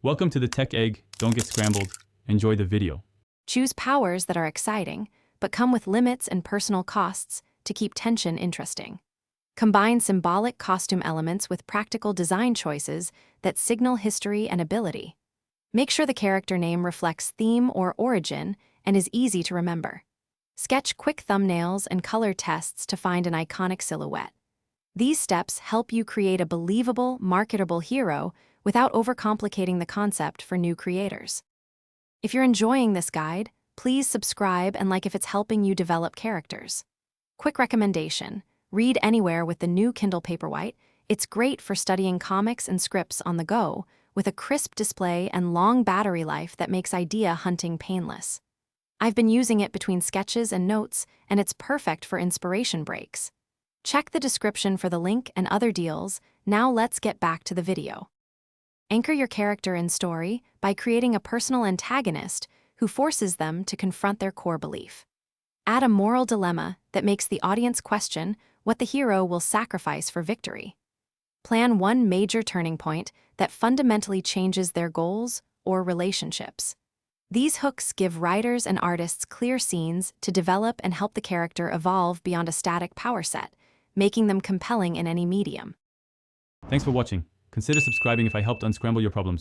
Welcome to the Tech Egg. Don't get scrambled. Enjoy the video. Choose powers that are exciting, but come with limits and personal costs to keep tension interesting. Combine symbolic costume elements with practical design choices that signal history and ability. Make sure the character name reflects theme or origin and is easy to remember. Sketch quick thumbnails and color tests to find an iconic silhouette. These steps help you create a believable, marketable hero without overcomplicating the concept for new creators. If you're enjoying this guide, please subscribe and like if it's helping you develop characters. Quick recommendation: read anywhere with the new Kindle Paperwhite. It's great for studying comics and scripts on the go, with a crisp display and long battery life that makes idea hunting painless. I've been using it between sketches and notes, and it's perfect for inspiration breaks. Check the description for the link and other deals. Now let's get back to the video. Anchor your character in story by creating a personal antagonist who forces them to confront their core belief. Add a moral dilemma that makes the audience question what the hero will sacrifice for victory. Plan one major turning point that fundamentally changes their goals or relationships. These hooks give writers and artists clear scenes to develop and help the character evolve beyond a static power set, making them compelling in any medium. Thanks for watching. Consider subscribing if I helped unscramble your problems.